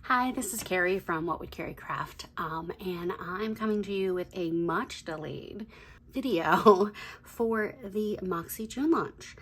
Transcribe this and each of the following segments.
Hi, this is Carrie from What Would Carrie Craft, and I'm coming to you with a much delayed video for the Makse June launch.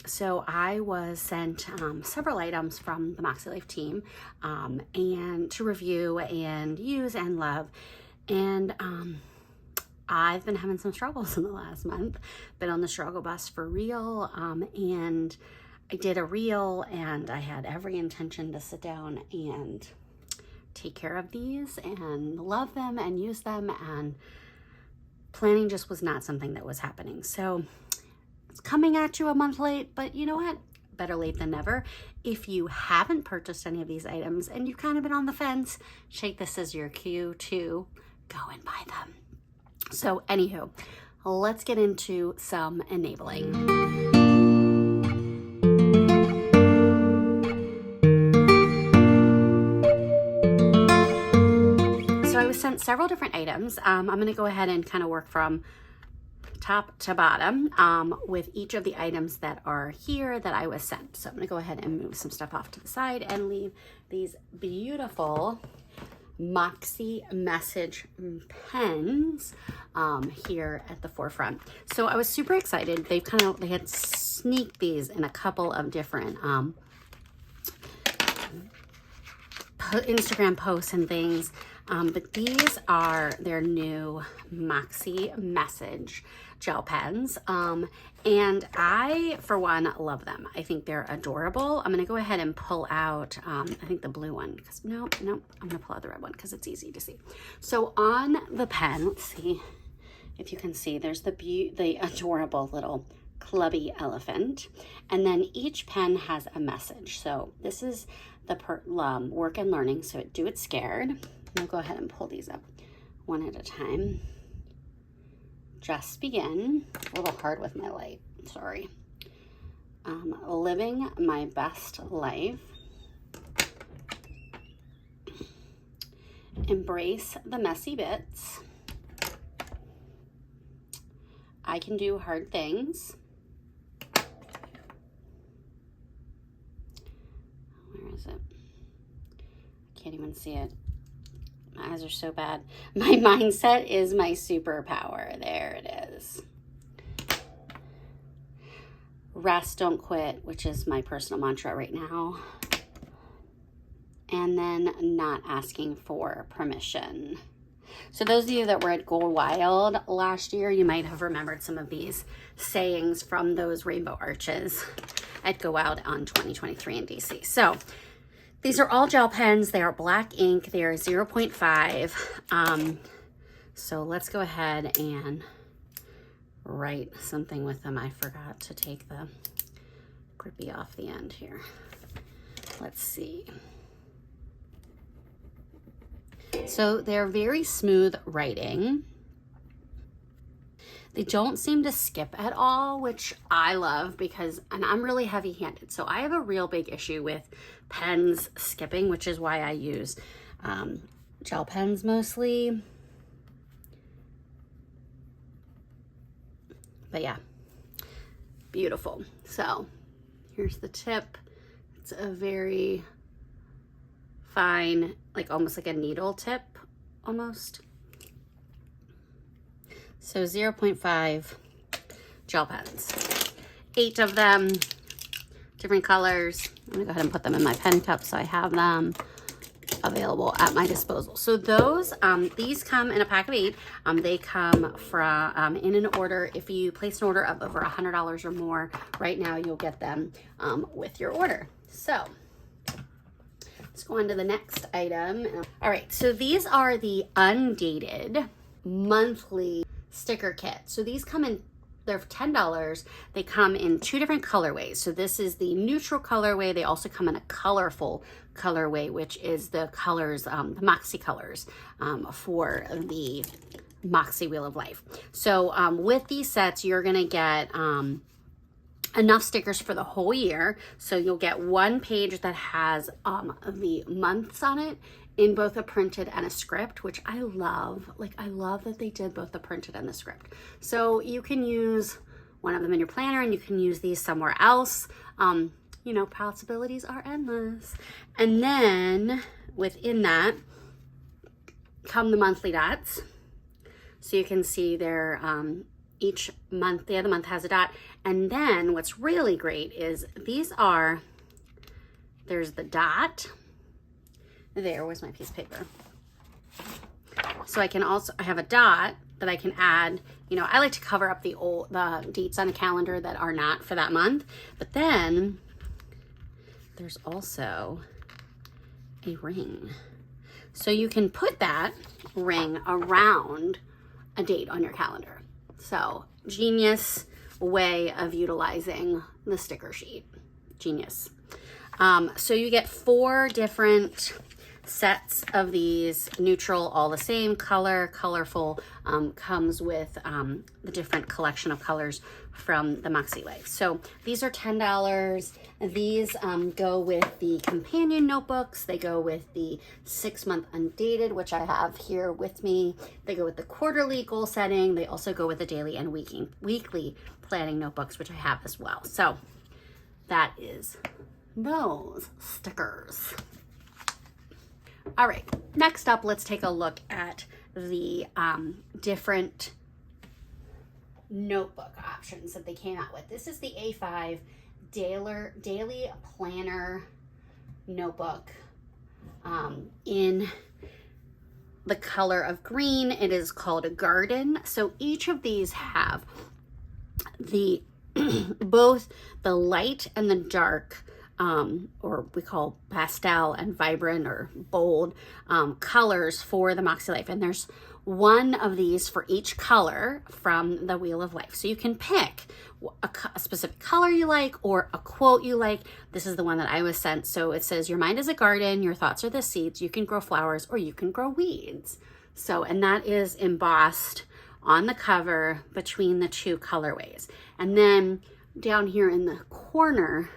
So I was sent several items from the Makselife team and to review and use and love, and I've been having some struggles in the last month, been on the struggle bus for real, and I did a reel and I had every intention to sit down and take care of these and love them and use them, and planning just was not something that was happening. So it's coming at you a month late, but you know what? Better late than never. If you haven't purchased any of these items and you've kind of been on the fence, take this as your cue to go and buy them. So anywho, let's get into some enabling. So I was sent several different items. I'm going to go ahead and kind of work from top to bottom with each of the items that are here that I was sent. So I'm going to go ahead and move some stuff off to the side and leave these beautiful Makse Message Pens here at the forefront. So I was super excited. They had sneaked these in a couple of different Instagram posts and things. But these are their new Makse Message Gel Pens. And I, for one, love them. I think they're adorable. I'm going to go ahead and pull out, I think the blue one, because no, I'm going to pull out the red one because it's easy to see. So on the pen, let's see if you can see, there's the adorable little clubby elephant. And then each pen has a message. So this is the work and learning. So do it scared. I'll go ahead and pull these up one at a time. Just begin. A little hard with my light, sorry. Living my best life. Embrace the messy bits. I can do hard things. Where is it? Can't even see it. My eyes are so bad. My mindset is my superpower. There it is. Rest, don't quit, which is my personal mantra right now. And then not asking for permission. So those of you that were at Go Wild last year, you might have remembered some of these sayings from those rainbow arches at Go Wild on 2023 in DC. So these are all gel pens. They are black ink. They are 0.5. So let's go ahead and write something with them. I forgot to take the grippy off the end here. Let's see. So they're very smooth writing. They don't seem to skip at all, which I love because, and I'm really heavy-handed, so I have a real big issue with pens skipping, which is why I use gel pens mostly. But yeah, beautiful. So here's the tip. It's a very fine, like almost like a needle tip, almost. So 0.5 gel pens, 8 of them, different colors. I'm gonna go ahead and put them in my pen cup so I have them available at my disposal. So those, these come in a pack of 8. They come from, in an order, if you place an order of over $100 or more, right now you'll get them with your order. So let's go on to the next item. All right, so these are the Undated monthly sticker kit. So these come in, they're $10. They come in 2 different colorways. So this is the neutral colorway. They also come in a colorful colorway, which is the colors, the Makse colors for the Makse Wheel of Life. So with these sets, you're gonna get enough stickers for the whole year. So you'll get 1 page that has the months on it in both a printed and a script, which I love. Like, I love that they did both the printed and the script. So you can use one of them in your planner and you can use these somewhere else. You know, possibilities are endless. And then within that come the monthly dots. So you can see there, each month, the other month has a dot. And then what's really great is these are, there's the dot. There, where's my piece of paper? So I can also, I have a dot that I can add. You know, I like to cover up the dates on a calendar that are not for that month. But then there's also a ring. So you can put that ring around a date on your calendar. So genius way of utilizing the sticker sheet. Genius. So you get 4 different sets of these, neutral, all the same color, colorful, comes with the different collection of colors from the Makselife. So these are $10. These go with the companion notebooks. They go with the 6-month Undated, which I have here with me. They go with the quarterly goal setting. They also go with the daily and weekly planning notebooks, which I have as well. So that is those stickers. All right, next up, let's take a look at the different notebook options that they came out with. This is the A5 Daily Planner Notebook in the color of green. It is called a garden. So each of these have the both the light and the dark, or we call pastel and vibrant or bold colors for the Makselife. And there's one of these for each color from the Wheel of Life. So you can pick a specific color you like or a quote you like. This is the one that I was sent. So it says, your mind is a garden, your thoughts are the seeds, you can grow flowers or you can grow weeds. So, and that is embossed on the cover between the 2 colorways. And then down here in the corner,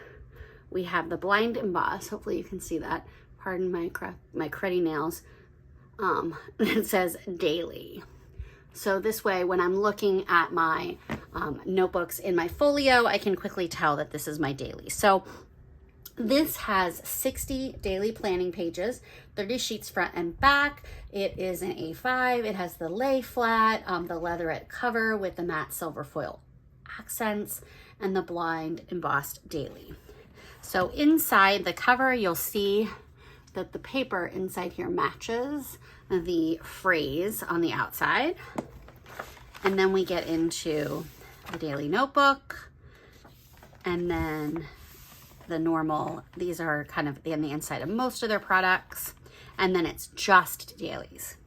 we have the blind emboss. Hopefully you can see that. Pardon my cruddy nails. It says daily. So this way, when I'm looking at my notebooks in my folio, I can quickly tell that this is my daily. So this has 60 daily planning pages, 30 sheets front and back. It is an A5. It has the lay flat, the leatherette cover with the matte silver foil accents, and the blind embossed daily. So inside the cover, you'll see that the paper inside here matches the phrase on the outside. And then we get into the daily notebook, and then the normal, these are kind of in the inside of most of their products, and then it's just dailies.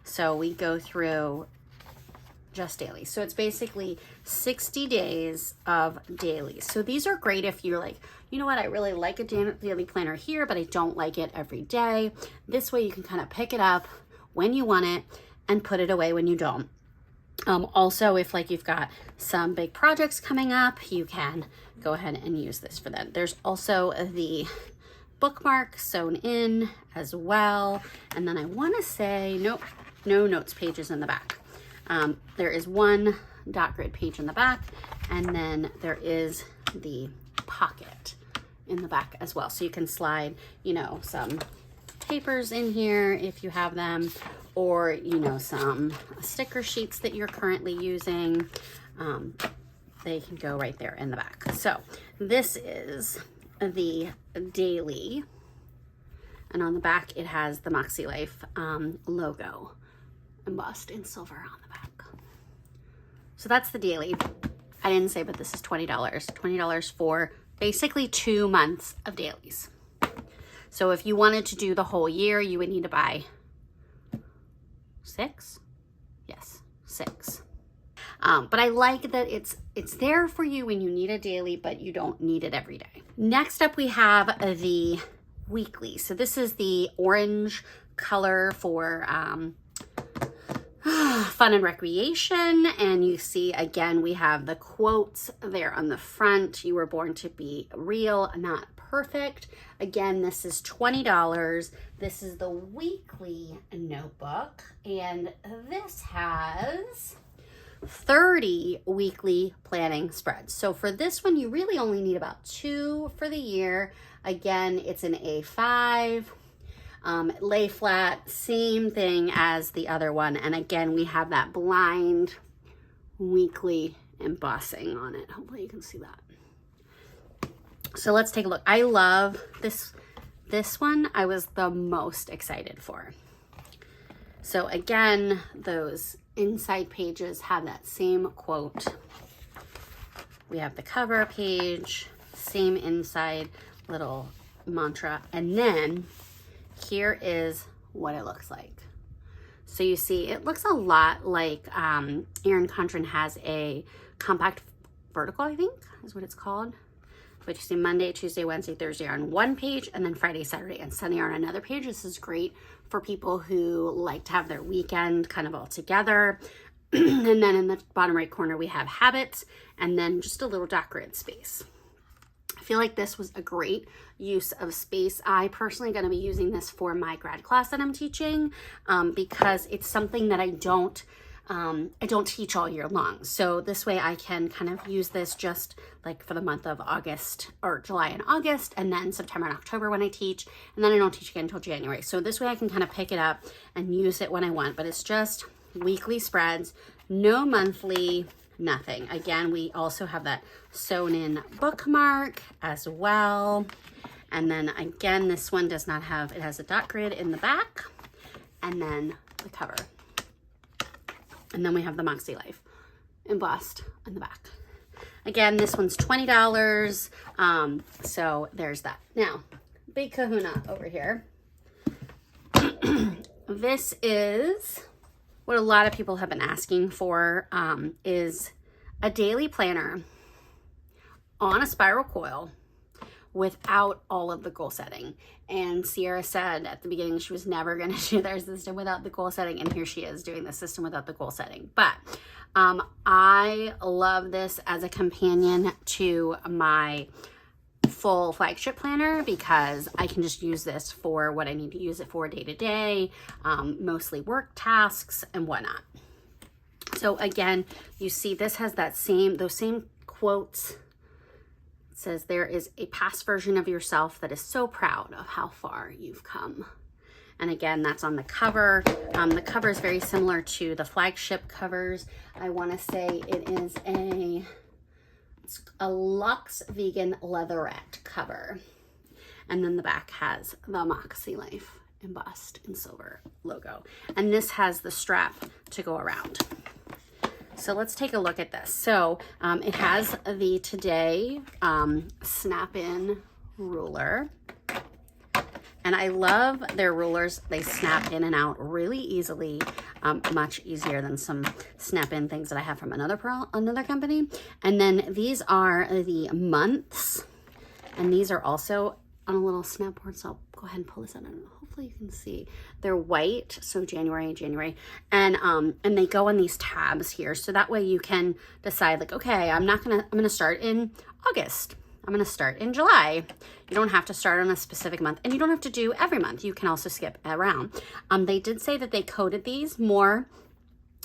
So we go through just dailies. So it's basically 60 days of dailies. So these are great if you're like, you know what, I really like a daily planner here, but I don't like it every day. This way you can kind of pick it up when you want it and put it away when you don't. Also, if like you've got some big projects coming up, you can go ahead and use this for that. There's also the bookmark sewn in as well. And then I want to say, nope, no notes pages in the back. There is one dot grid page in the back, and then there is the pocket in the back as well. So you can slide, you know, some papers in here if you have them, or, you know, some sticker sheets that you're currently using. They can go right there in the back. So this is the daily, and on the back it has the Makselife logo embossed in silver on the back. So that's the daily. I didn't say, but this is $20. $20 for basically 2 months of dailies. So if you wanted to do the whole year, you would need to buy 6? Yes, 6. But I like that it's there for you when you need a daily, but you don't need it every day. Next up, we have the weekly. So this is the orange color for fun and recreation. And you see, again, we have the quotes there on the front. You were born to be real, not perfect. Again, this is $20. This is the weekly notebook, and this has 30 weekly planning spreads. So for this one, you really only need about 2 for the year. Again, it's an A5. Lay flat, same thing as the other one. And again, we have that blind weekly embossing on it. Hopefully you can see that. So let's take a look. I love this one. I was the most excited for. So again, those inside pages have that same quote. We have the cover page, same inside little mantra. And then here is what it looks like. So you see, it looks a lot like Erin Condren has a compact vertical, I think is what it's called. But you see Monday, Tuesday, Wednesday, Thursday are on one page, and then Friday, Saturday, and Sunday are on another page. This is great for people who like to have their weekend kind of all together. And then in the bottom right corner, we have habits, and then just a little dot grid space. I feel like this was a great use of space. I personally am going to be using this for my grad class that I'm teaching because it's something that I don't teach all year long. So this way I can kind of use this just like for the month of August or July and August, and then September and October when I teach, and then I don't teach again until January. So this way I can kind of pick it up and use it when I want, but it's just weekly spreads, no monthly, nothing. Again, we also have that sewn in bookmark as well. And then again, this one does not have, it has a dot grid in the back and then the cover. And then we have the Makselife embossed on the back. Again, this one's $20. So there's that. Now, big kahuna over here. This is what a lot of people have been asking for, is a daily planner on a spiral coil without all of the goal setting. And Sierra said at the beginning she was never going to do their system without the goal setting, and here she is doing the system without the goal setting. But I love this as a companion to my full flagship planner because I can just use this for what I need to use it for day to day, mostly work tasks and whatnot. So again, you see this has that those same quotes. It says, there is a past version of yourself that is so proud of how far you've come. And again, that's on the cover. The cover is very similar to the flagship covers. I want to say it is a luxe vegan leatherette cover. And then the back has the Makselife embossed in silver logo. And this has the strap to go around. So let's take a look at this. So it has the Today snap-in ruler. And I love their rulers. They snap in and out really easily, much easier than some snap-in things that I have from another company. And then these are the months. And these are also on a little snap board. So I'll go ahead and pull this out. Hopefully you can see. They're white, so January. And they go on these tabs here. So that way you can decide like, okay, I'm gonna start in August. I'm going to start in July. You don't have to start on a specific month, and you don't have to do every month. You can also skip around. They did say that they coded these more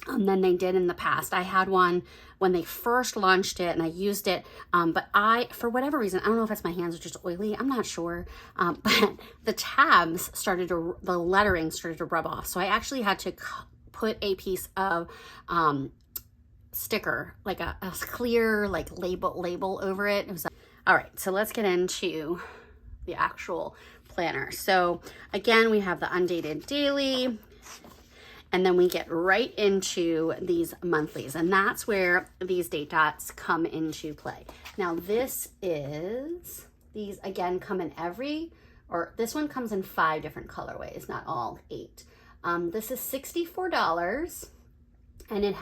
than they did in the past. I had one when they first launched it and I used it, but for whatever reason, I don't know if it's my hands are just oily, I'm not sure, but the tabs the lettering started to rub off. So I actually had to put a piece of sticker, like a clear like label over it. It was all right, so let's get into the actual planner. So again, we have the Undated Daily, and then we get right into these monthlies, and that's where these date dots come into play. Now these again come in this one comes in 5 different colorways, not all 8. This is $64, and it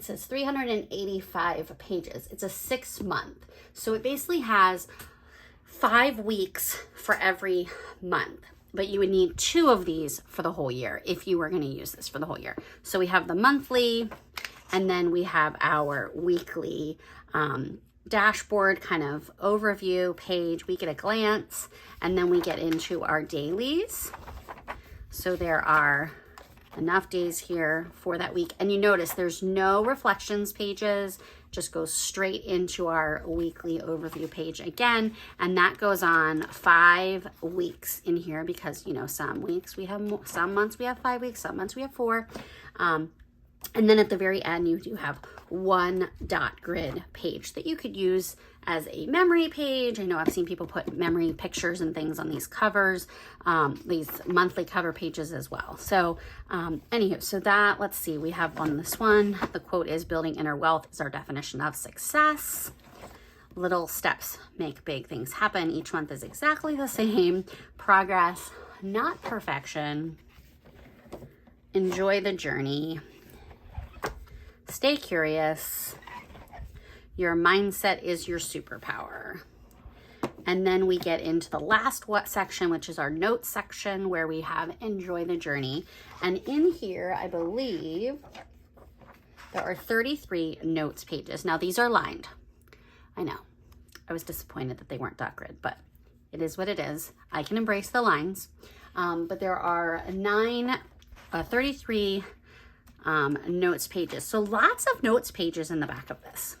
says 385 pages. It's a 6-month. So it basically has 5 weeks for every month, but you would need 2 of these for the whole year if you were going to use this for the whole year. So we have the monthly, and then we have our weekly dashboard kind of overview page, week at a glance, and then we get into our dailies. So there are enough days here for that week. And you notice there's no reflections pages, just goes straight into our weekly overview page again. And that goes on 5 weeks in here because, you know, some weeks we have more, some months we have 5 weeks, some months we have 4. And then at the very end, you do have one dot grid page that you could use as a memory page. I know I've seen people put memory pictures and things on these covers, these monthly cover pages as well. So anywho, so that, let's see, we have on this one. The quote is, building inner wealth is our definition of success. Little steps make big things happen. Each month is exactly the same. Progress, not perfection. Enjoy the journey. Stay curious. Your mindset is your superpower. And then we get into the last what section, which is our notes section, where we have enjoy the journey. And in here, I believe there are 33 notes pages. Now these are lined. I know. I was disappointed that they weren't dot grid, but it is what it is. I can embrace the lines. But there are 33 notes pages. So lots of notes pages in the back of this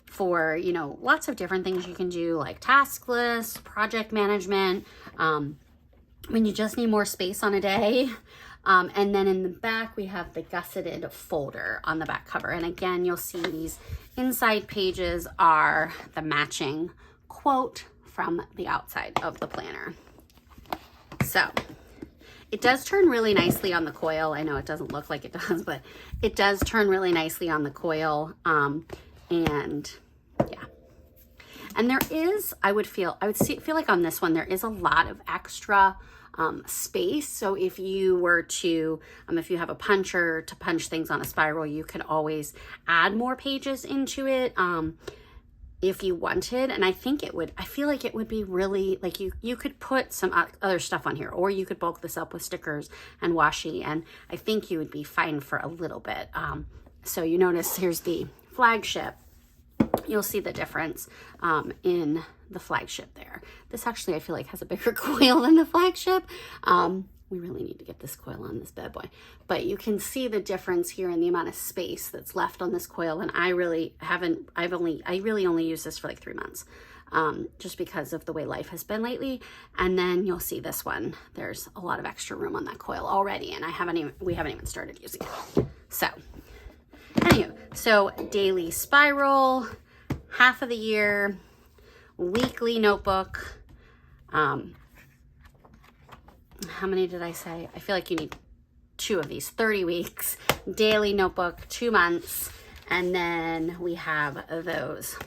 for, you know, lots of different things you can do, like task lists, project management, when you just need more space on a day. And then in the back, we have the gusseted folder on the back cover. And again, you'll see these inside pages are the matching quote from the outside of the planner. So it does turn really nicely on the coil. I know it doesn't look like it does, but it does turn really nicely on the coil. And yeah. And there is, I would feel like on this one, there is a lot of extra space. So if you were to, if you have a puncher to punch things on a spiral, you could always add more pages into it. If you wanted, and I feel like it would be really, like you could put some other stuff on here, or you could bulk this up with stickers and washi, and I think you would be fine for a little bit. So you notice here's the flagship. You'll see the difference in the flagship there. This actually, I feel like, has a bigger coil than the flagship. We really need to get this coil on this bad boy, but you can see the difference here in the amount of space that's left on this coil. And I really only use this for like 3 months, just because of the way life has been lately. And then you'll see this one, there's a lot of extra room on that coil already. And we haven't even started using it. So anyway, so daily spiral, half of the year, weekly notebook, how many did I say? I feel like you need 2 of these, 30 weeks, daily notebook, 2 months. And then we have those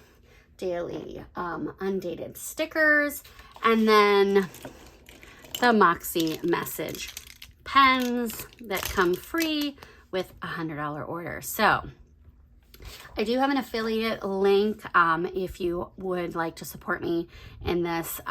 daily undated stickers. And then the Makse Message pens that come free with a $100 order. So I do have an affiliate link if you would like to support me in this.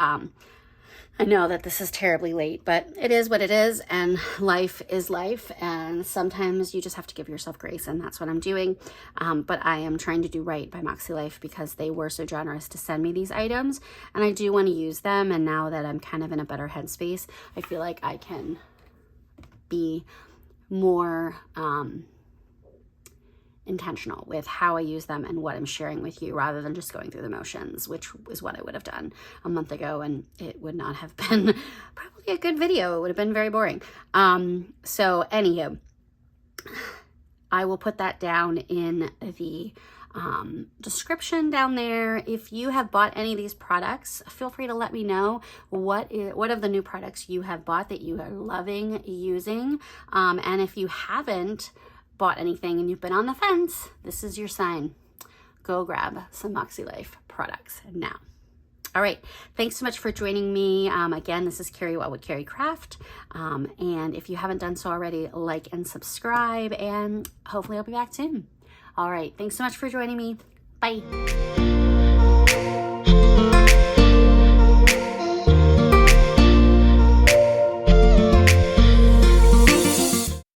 I know that this is terribly late, but it is what it is, and life is life, and sometimes you just have to give yourself grace, and that's what I'm doing. But I am trying to do right by Makselife because they were so generous to send me these items, and I do want to use them. And now that I'm kind of in a better headspace, I feel like I can be more intentional with how I use them and what I'm sharing with you, rather than just going through the motions, which is what I would have done a month ago, and it would not have been probably a good video. It would have been very boring. So anywho, I will put that down in the description down there. If you have bought any of these products, feel free to let me know what of the new products you have bought that you are loving using. And if you haven't bought anything and you've been on the fence, this is your sign. Go grab some Makselife products now. All right, thanks so much for joining me. Again, this is Carrie What Would Carrie Craft. And if you haven't done so already, like and subscribe, and hopefully I'll be back soon. All right, thanks so much for joining me. Bye.